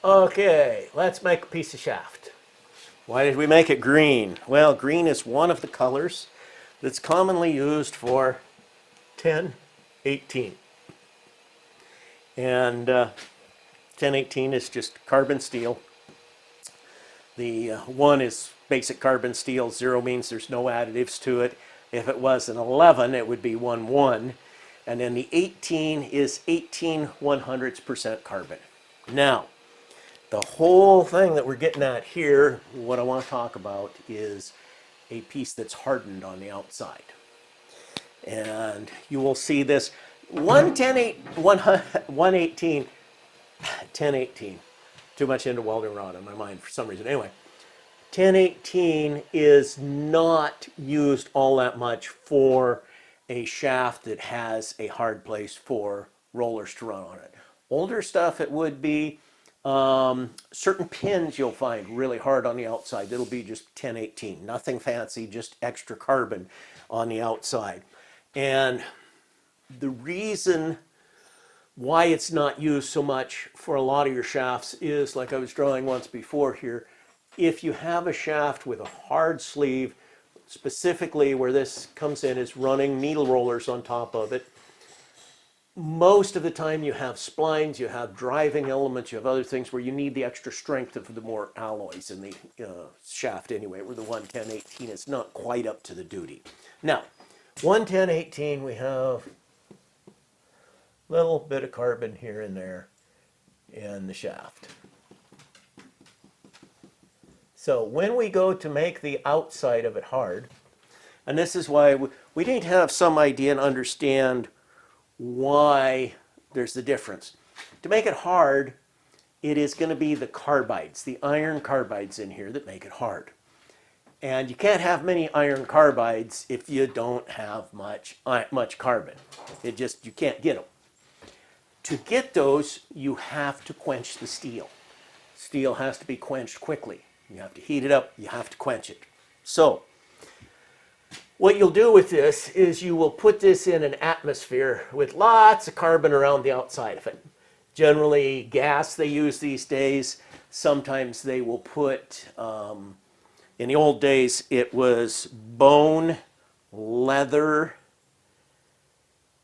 Okay, let's make a piece of shaft. Why did we make it green? Well, green is one of the colors that's commonly used for 1018. And 1018 is just carbon steel. The 1 is basic carbon steel. 0 means there's no additives to it. If it was an 11, it would be 1,1. And then the 18 is 18/100% carbon. Now, the whole thing that we're getting at here, what I want to talk about is a piece that's hardened on the outside. And you will see this 118, 1018. Too much into welding rod in my mind for some reason. Anyway, 1018 is not used all that much for a shaft that has a hard place for rollers to run on it. Older stuff, it would be certain pins you'll find really hard on the outside. It'll be just 1018, nothing fancy, just extra carbon on the outside. And the reason why it's not used so much for a lot of your shafts is, like I was drawing once before here, if you have a shaft with a hard sleeve, specifically where this comes in is running needle rollers on top of it, most of the time you have splines, you have driving elements, you have other things where you need the extra strength of the more alloys in the shaft anyway, where the 11018 is not quite up to the duty. Now, 11018, we have a little bit of carbon here and there in the shaft. So when we go to make the outside of it hard, and this is why we need to have some idea and understand why there's the difference. To make it hard, it is going to be the carbides, the iron carbides in here that make it hard. And you can't have many iron carbides if you don't have much carbon. You can't get them. To get those, you have to quench the steel. Steel has to be quenched quickly. You have to heat it up, you have to quench it. So, what you'll do with this is you will put this in an atmosphere with lots of carbon around the outside of it. Generally, gas they use these days. Sometimes they will put, in the old days, it was bone, leather,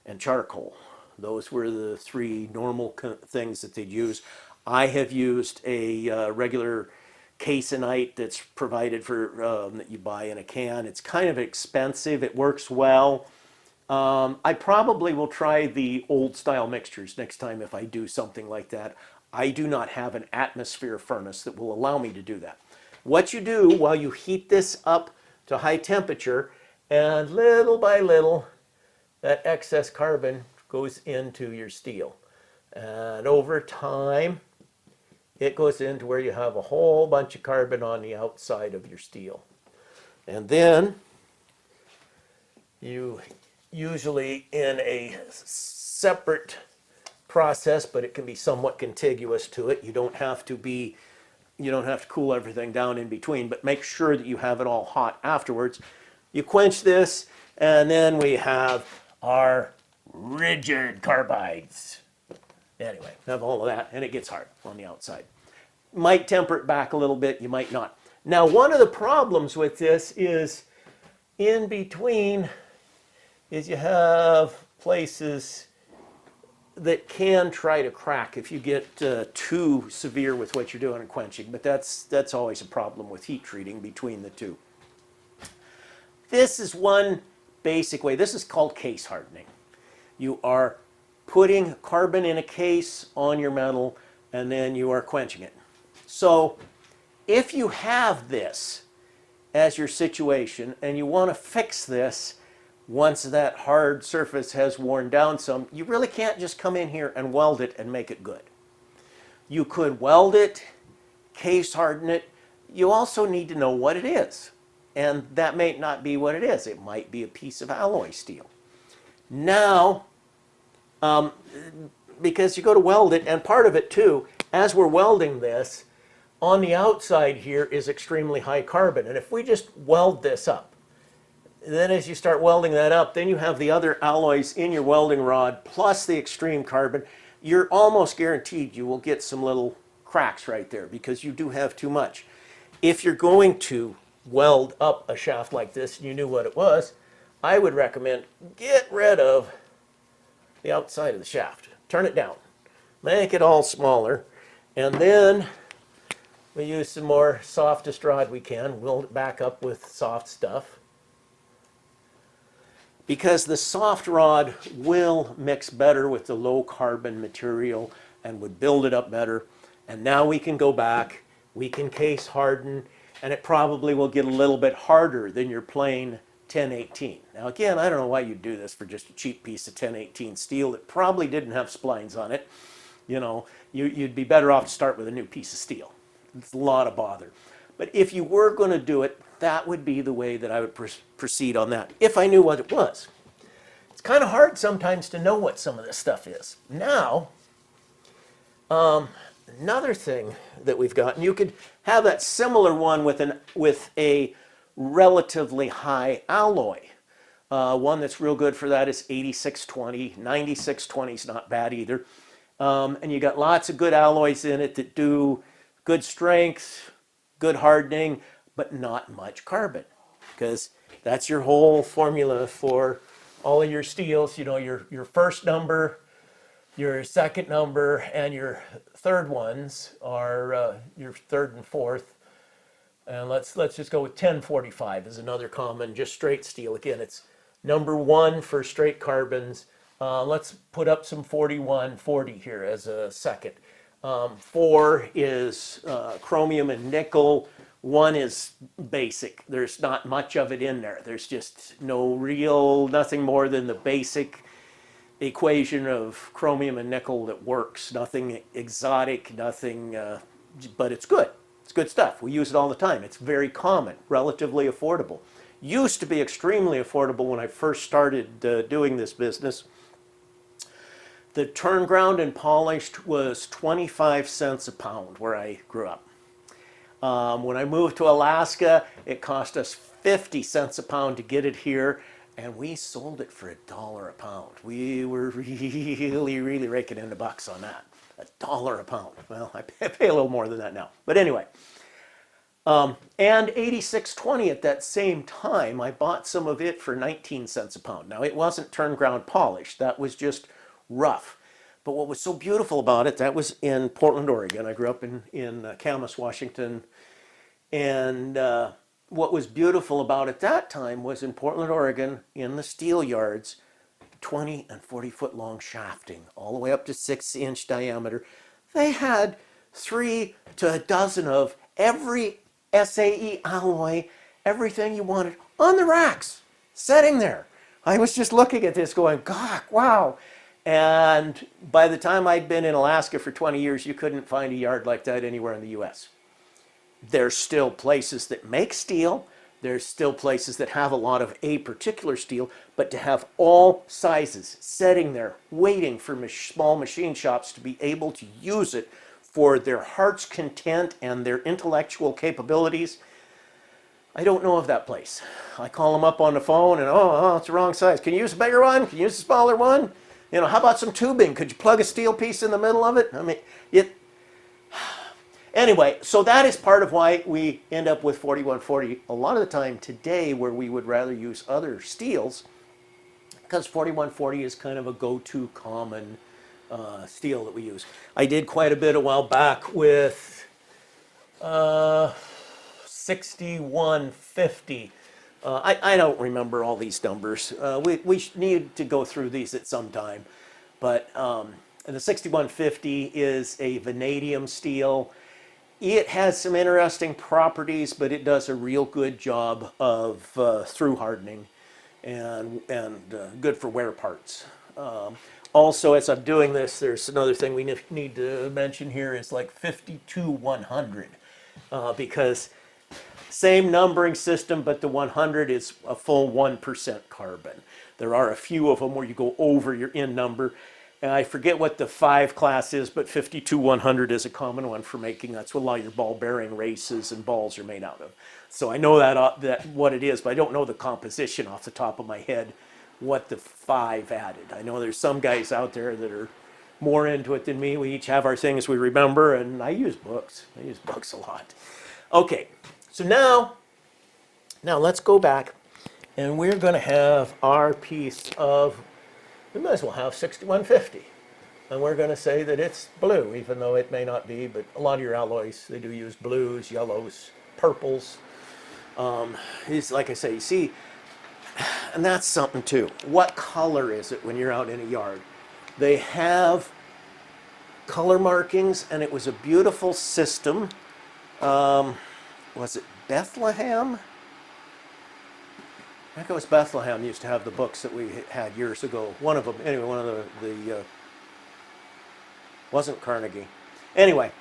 and charcoal. Those were the 3 normal things that they'd use. I have used a regular case-hardened that's provided for that you buy in a can. It's kind of expensive. It works well. I probably will try the old style mixtures next time if I do something like that. I do not have an atmosphere furnace that will allow me to do that. What you do while you heat this up to high temperature, and little by little that excess carbon goes into your steel. And over time, it goes into where you have a whole bunch of carbon on the outside of your steel. And then you usually in a separate process, but it can be somewhat contiguous to it. You don't have to cool everything down in between, but make sure that you have it all hot afterwards. You quench this, and then we have our rigid carbides. Anyway, have all of that, and it gets hard on the outside. Might temper it back a little bit, you might not. Now, one of the problems with this is in between is you have places that can try to crack if you get too severe with what you're doing in quenching, but that's always a problem with heat treating between the two. This is one basic way. This is called case hardening. You are putting carbon in a case on your metal, and then you are quenching it. So if you have this as your situation and you want to fix this once that hard surface has worn down some, you really can't just come in here and weld it and make it good. You could weld it, case harden it. You also need to know what it is. And that may not be what it is. It might be a piece of alloy steel. Now, because you go to weld it, and part of it too, as we're welding this, on the outside here is extremely high carbon. And if we just weld this up, then as you start welding that up, then you have the other alloys in your welding rod plus the extreme carbon. You're almost guaranteed you will get some little cracks right there because you do have too much. If you're going to weld up a shaft like this and you knew what it was, I would recommend get rid of the outside of the shaft. Turn it down. Make it all smaller. And then we use some more softest rod we can. Weld it back up with soft stuff. Because the soft rod will mix better with the low carbon material and would build it up better. And now we can go back, we can case harden, and it probably will get a little bit harder than your plain 1018. Now again, I don't know why you'd do this for just a cheap piece of 1018 steel that probably didn't have splines on it. You know, you'd be better off to start with a new piece of steel. It's a lot of bother. But if you were going to do it, that would be the way that I would proceed on that, if I knew what it was. It's kind of hard sometimes to know what some of this stuff is. Now, another thing that we've got, and you could have that similar one with a relatively high alloy. One that's real good for that is 8620. 9620 is not bad either. And you got lots of good alloys in it that do good strength, good hardening, but not much carbon, because that's your whole formula for all of your steels. You know, your first number, your second number, and your third ones are your third and fourth. And let's just go with 1045 is another common, just straight steel. Again, it's number 1 for straight carbons. Let's put up some 4140 here as a second. 4 is chromium and nickel. 1 is basic. There's not much of it in there. There's just nothing more than the basic equation of chromium and nickel that works. Nothing exotic, nothing, but it's good. It's good stuff. We use it all the time. It's very common, relatively affordable. Used to be extremely affordable when I first started doing this business. The turn ground and polished was 25 cents a pound where I grew up. When I moved to Alaska, it cost us 50 cents a pound to get it here, and we sold it for $1 a pound. We were really raking in the bucks on that. $1 a pound. Well, I pay a little more than that now. But anyway. And 8620 at that same time, I bought some of it for 19 cents a pound. Now, it wasn't turn ground polished. That was just rough. But what was so beautiful about it, that was in Portland, Oregon. I grew up in Camas, Washington. And what was beautiful about it that time was in Portland, Oregon, in the steel yards, 20 and 40 foot long shafting, all the way up to 6-inch diameter. They had 3 to a dozen of every SAE alloy, everything you wanted on the racks, sitting there. I was just looking at this going, God, wow. And by the time I'd been in Alaska for 20 years, you couldn't find a yard like that anywhere in the US. There's still places that make steel. There's still places that have a lot of a particular steel, but to have all sizes sitting there waiting for small machine shops to be able to use it for their heart's content and their intellectual capabilities, I don't know of that place. I call them up on the phone and, oh, it's the wrong size. Can you use a bigger one? Can you use a smaller one? You know, how about some tubing? Could you plug a steel piece in the middle of it? I mean, Anyway, so that is part of why we end up with 4140 a lot of the time today, where we would rather use other steels, because 4140 is kind of a go-to common steel that we use. I did quite a bit a while back with 6150. I don't remember all these numbers. We need to go through these at some time. But and the 6150 is a vanadium steel. It has some interesting properties, but it does a real good job of through hardening and good for wear parts. Also, as I'm doing this, there's another thing we need to mention here is like 52100, because same numbering system, but the 100 is a full 1% carbon. There are a few of them where you go over your in number. And I forget what the 5 class is, but 52100 is a common one for making. That's what a lot of your ball bearing races and balls are made out of. So I know that what it is, but I don't know the composition off the top of my head, what the 5 added. I know there's some guys out there that are more into it than me. We each have our things we remember, and I use books. I use books a lot. Okay, so now let's go back, and we're going to have our piece of, we might as well have 6150. And we're going to say that it's blue, even though it may not be, but a lot of your alloys, they do use blues, yellows, purples. It's like I say, you see, and that's something too. What color is it when you're out in a yard? They have color markings, and it was a beautiful system. Was it Bethlehem? I think it was Bethlehem used to have the books that we had years ago. One of them, anyway, one of the wasn't Carnegie. Anyway,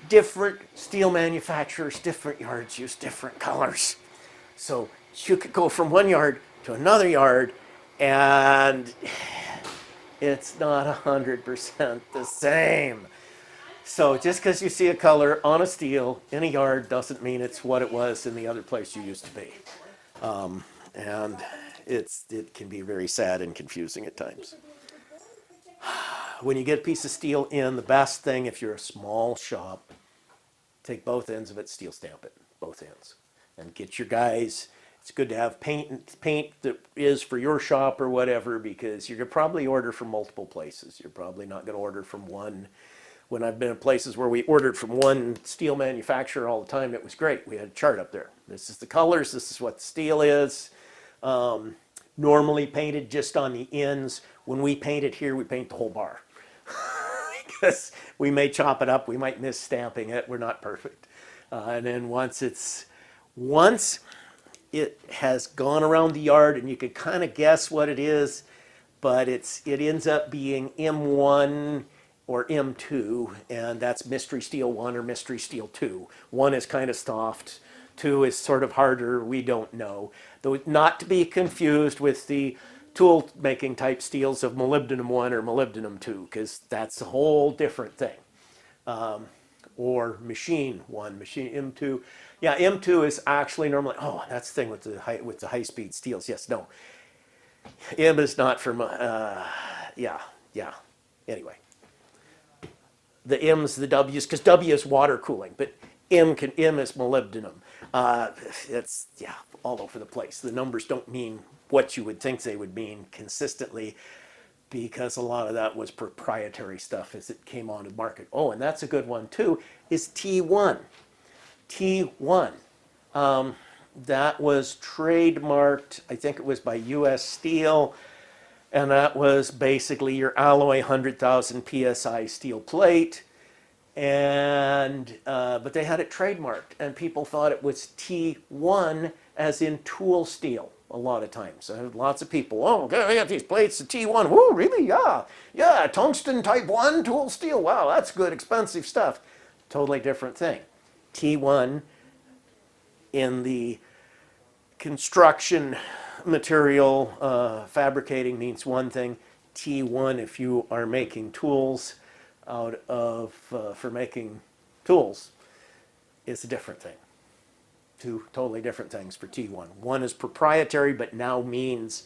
different steel manufacturers, different yards use different colors. So you could go from one yard to another yard, and it's not 100% the same. So just because you see a color on a steel in a yard doesn't mean it's what it was in the other place you used to be. And it can be very sad and confusing at times. When you get a piece of steel in, the best thing, if you're a small shop, take both ends of it, steel stamp it, both ends. And get your guys, it's good to have paint that is for your shop or whatever, because you're going to probably order from multiple places. You're probably not going to order from one. When I've been in places where we ordered from one steel manufacturer all the time, it was great. We had a chart up there. This is the colors, this is what the steel is. Normally painted just on the ends. When we paint it here, we paint the whole bar. Because we may chop it up, we might miss stamping it, we're not perfect. And then once it has gone around the yard and you can kind of guess what it is, but it ends up being M1 or M2, and that's Mystery Steel 1 or Mystery Steel 2. 1 is kind of soft, 2 is sort of harder, we don't know. Though not to be confused with the tool making type steels of molybdenum 1 or molybdenum 2, because that's a whole different thing. Or machine 1, machine M2. Yeah, M2 is actually normally, oh, that's the thing with the high speed steels. Yes, no. M is not from, yeah. Anyway. The M's, the W's, because W is water cooling, but M is molybdenum. It's, yeah, all over the place. The numbers don't mean what you would think they would mean consistently, because a lot of that was proprietary stuff as it came on the market. Oh, and that's a good one too, is T1. T1. That was trademarked, I think it was by US Steel, and that was basically your alloy 100,000 PSI steel plate. And but they had it trademarked, and people thought it was T1 as in tool steel a lot of times. Lots of people, oh, okay, I got these plates, the T1. Whoa, really? Yeah, tungsten type 1 tool steel. Wow, that's good, expensive stuff. Totally different thing. T1 in the construction material fabricating means one thing. T1 if you are making tools out of for making tools is a different thing. Two totally different things for T1. One is proprietary, but now means,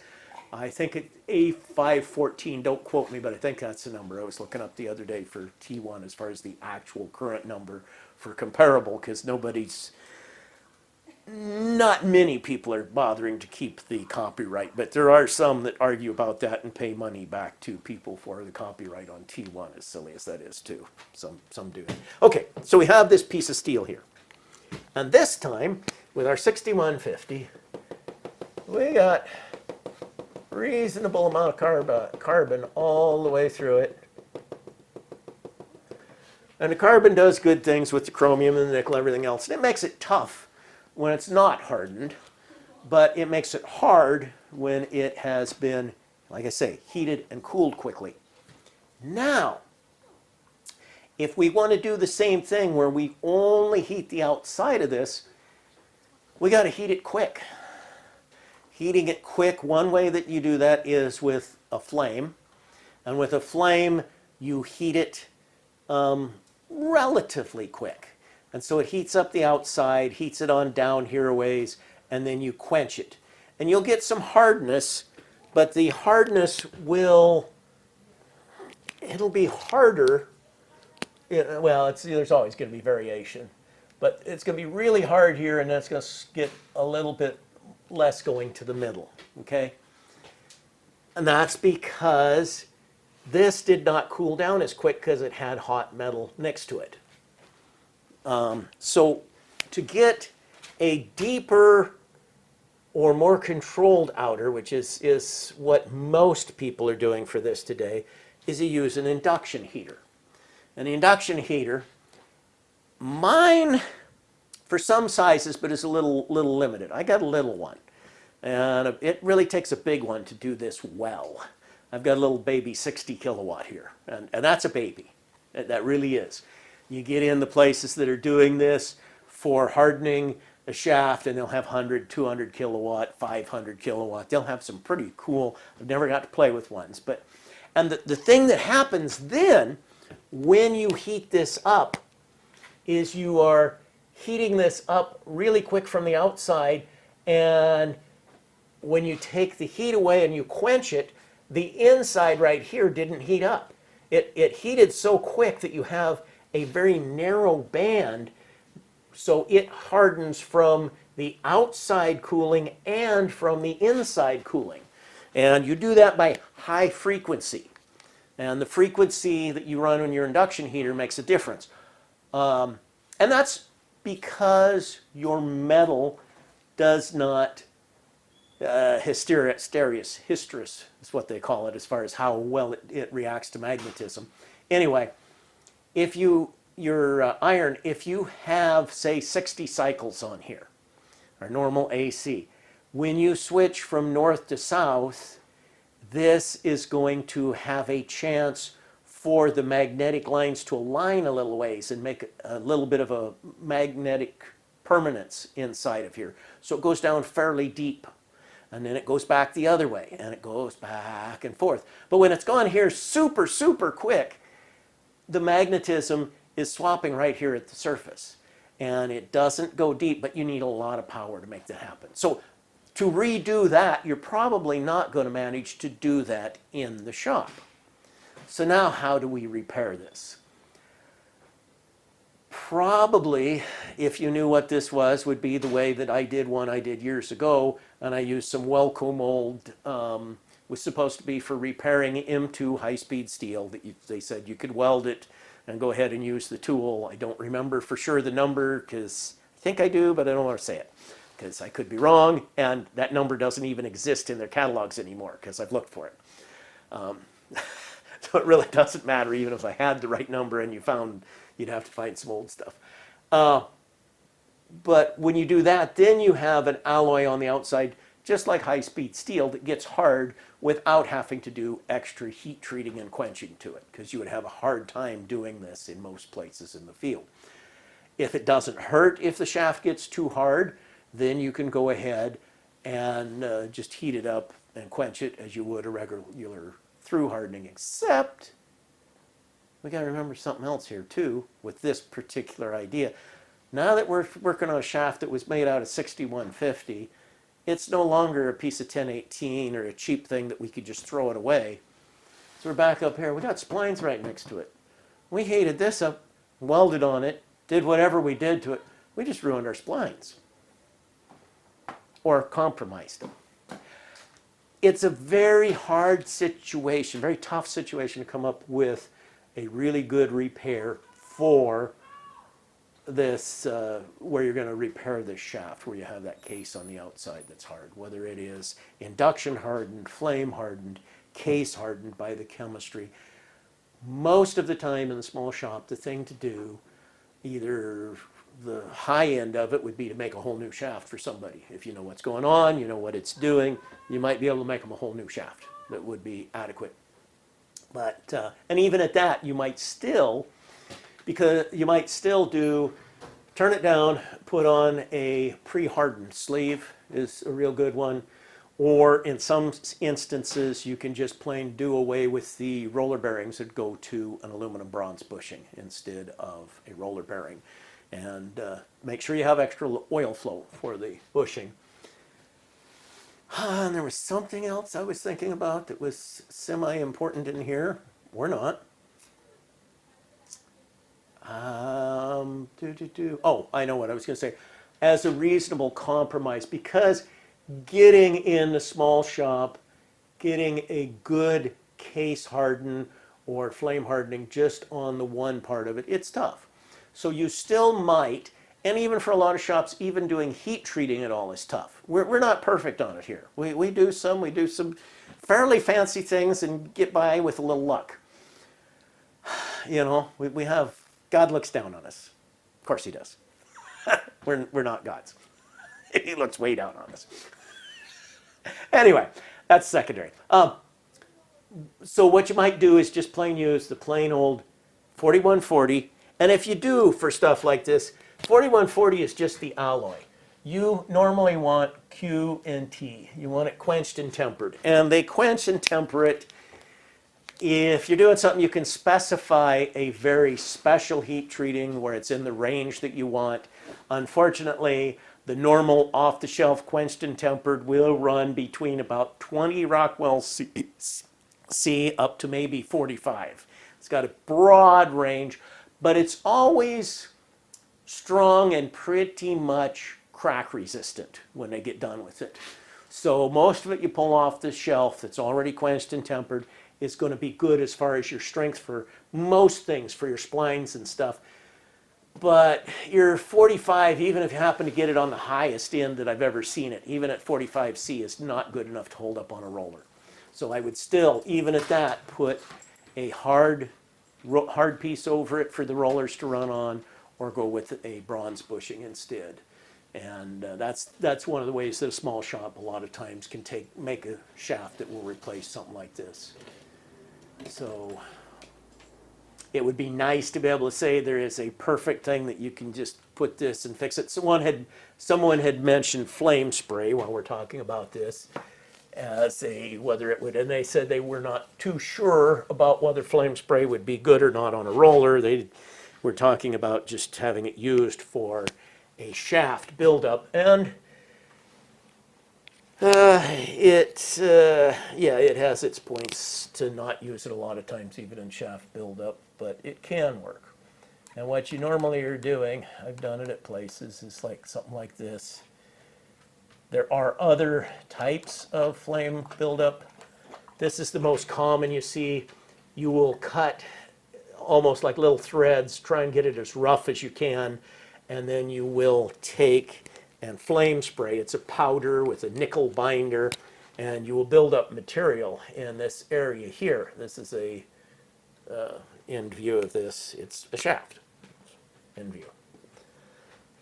I think it A514, don't quote me, but I think that's the number I was looking up the other day for T1 as far as the actual current number for comparable, because not many people are bothering to keep the copyright, but there are some that argue about that and pay money back to people for the copyright on T1, as silly as that is too. Some do. Okay, so we have this piece of steel here. And this time, with our 6150, we got reasonable amount of carbon all the way through it. And the carbon does good things with the chromium and the nickel, everything else. And it makes it tough when it's not hardened, but it makes it hard when it has been, like I say, heated and cooled quickly. Now, if we want to do the same thing where we only heat the outside of this, we got to heat it quick. Heating it quick, one way that you do that is with a flame. And with a flame, you heat it relatively quick. And so it heats up the outside, heats it on down here a ways, and then you quench it. And you'll get some hardness, but the hardness will it'll be harder. Well, there's always going to be variation, but it's going to be really hard here, and that's going to get a little bit less going to the middle, okay? And that's because this did not cool down as quick because it had hot metal next to it. So to get a deeper or more controlled outer, which is what most people are doing for this today, is you use an induction heater. And the induction heater, mine, for some sizes, but is a little limited. I got a little one, and it really takes a big one to do this well. I've got a little baby 60 kilowatt here, and that's a baby. That really is. You get in the places that are doing this for hardening a shaft, and they'll have 100, 200 kilowatt, 500 kilowatt. They'll have some pretty cool, I've never got to play with ones. And the thing that happens then, when you heat this up, is you are heating this up really quick from the outside, and when you take the heat away and you quench it, the inside right here didn't heat up. It heated so quick that you have a very narrow band, so it hardens from the outside cooling and from the inside cooling. And you do that by high frequency. And the frequency that you run on your induction heater makes a difference. And that's because your metal does not, hysteresis is what they call it as far as how well it reacts to magnetism. Anyway, if your iron, if you have, say, 60 cycles on here, or normal AC, when you switch from north to south, this is going to have a chance for the magnetic lines to align a little ways and make a little bit of a magnetic permanence inside of here. So it goes down fairly deep, and then it goes back the other way, and it goes back and forth. But when it's gone here super, super quick, the magnetism is swapping right here at the surface. And it doesn't go deep, but you need a lot of power to make that happen. So to redo that, you're probably not going to manage to do that in the shop. So now how do we repair this? Probably, if you knew what this was, would be the way that I did one I did years ago, and I used some Welco mold. Was supposed to be for repairing M2 high-speed steel. They said you could weld it and go ahead and use the tool. I don't remember for sure the number, because I think I do, but I don't want to say it, because I could be wrong, and that number doesn't even exist in their catalogs anymore, because I've looked for it. So it really doesn't matter, even if I had the right number and you'd have to find some old stuff. But when you do that, then you have an alloy on the outside, just like high-speed steel, that gets hard without having to do extra heat treating and quenching to it, because you would have a hard time doing this in most places in the field. If it doesn't hurt if the shaft gets too hard, then you can go ahead and just heat it up and quench it as you would a regular through hardening, except we got to remember something else here too with this particular idea. Now that we're working on a shaft that was made out of 6150, it's no longer a piece of 1018 or a cheap thing that we could just throw it away. So we're back up here. We got splines right next to it. We heated this up, welded on it, did whatever we did to it. We just ruined our splines or compromised them. It's a very hard situation, very tough situation to come up with a really good repair for this, where you're going to repair this shaft, where you have that case on the outside that's hard, whether it is induction hardened, flame hardened, case hardened by the chemistry. Most of the time in the small shop, the thing to do, either the high end of it would be to make a whole new shaft for somebody. If you know what's going on, you know what it's doing, you might be able to make them a whole new shaft that would be adequate. But, and even at that, you might still, because you might still turn it down, put on a pre-hardened sleeve is a real good one. Or in some instances, you can just plain do away with the roller bearings that go to an aluminum bronze bushing instead of a roller bearing. And make sure you have extra oil flow for the bushing. And there was something else I was thinking about that was semi-important in here, or not. Oh, I know what I was going to say. As a reasonable compromise, because getting in the small shop, getting a good case harden or flame hardening just on the one part of it, it's tough. So you still might, and even for a lot of shops, even doing heat treating at all is tough. We're not perfect on it here. We do some fairly fancy things and get by with a little luck. You know, we have, God looks down on us. Of course he does. We're not gods. He looks way down on us. Anyway, that's secondary. So what you might do is just plain use the plain old 4140. And if you do for stuff like this, 4140 is just the alloy. You normally want Q and T. You want it quenched and tempered. And they quench and temper it. If you're doing something, you can specify a very special heat treating where it's in the range that you want. Unfortunately, the normal off-the-shelf quenched and tempered will run between about 20 Rockwell C up to maybe 45. It's got a broad range, but it's always strong and pretty much crack resistant when they get done with it. So most of it you pull off the shelf that's already quenched and tempered is going to be good as far as your strength for most things, for your splines and stuff. But your 45, even if you happen to get it on the highest end that I've ever seen it, even at 45C, is not good enough to hold up on a roller. So I would still, even at that, put a hard piece over it for the rollers to run on, or go with a bronze bushing instead. And that's one of the ways that a small shop a lot of times can make a shaft that will replace something like this. So it would be nice to be able to say there is a perfect thing that you can just put this and fix it. Someone had mentioned flame spray while we're talking about this as whether it would, and they said they were not too sure about whether flame spray would be good or not on a roller. They were talking about just having it used for a shaft buildup, and it has its points to not use it a lot of times, even in shaft buildup, but it can work. And what you normally are doing, I've done it at places, is like something like this. There are other types of flame buildup. This is the most common you see. You will cut almost like little threads, try and get it as rough as you can, and then you will take and flame spray. It's a powder with a nickel binder, and you will build up material in this area here. This is a end view of this. It's a shaft end view.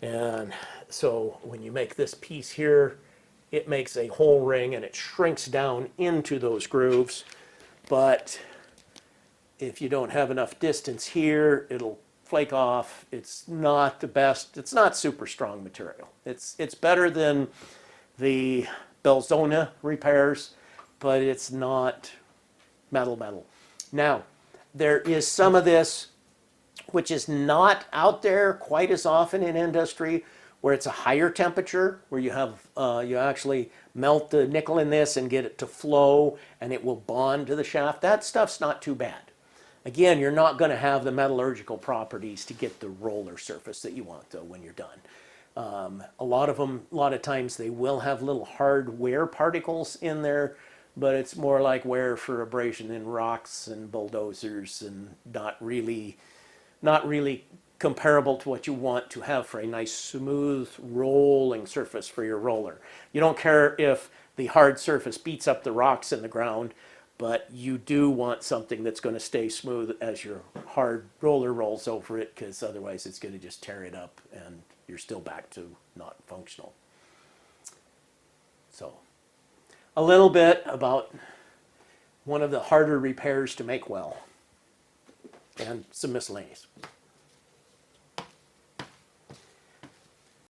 And so when you make this piece here, it makes a whole ring and it shrinks down into those grooves. But if you don't have enough distance here, it'll flake off. It's not the best. It's not super strong material. It's better than the Belzona repairs, but it's not metal. Now, there is some of this which is not out there quite as often in industry, where it's a higher temperature, where you have you actually melt the nickel in this and get it to flow, and it will bond to the shaft. That stuff's not too bad. Again, you're not going to have the metallurgical properties to get the roller surface that you want, though, when you're done. A lot of times they will have little hard wear particles in there, but it's more like wear for abrasion in rocks and bulldozers, and not really comparable to what you want to have for a nice smooth rolling surface for your roller. You don't care if the hard surface beats up the rocks in the ground, but you do want something that's going to stay smooth as your hard roller rolls over it, because otherwise it's going to just tear it up and you're still back to not functional. So a little bit about one of the harder repairs to make well, and some miscellaneous.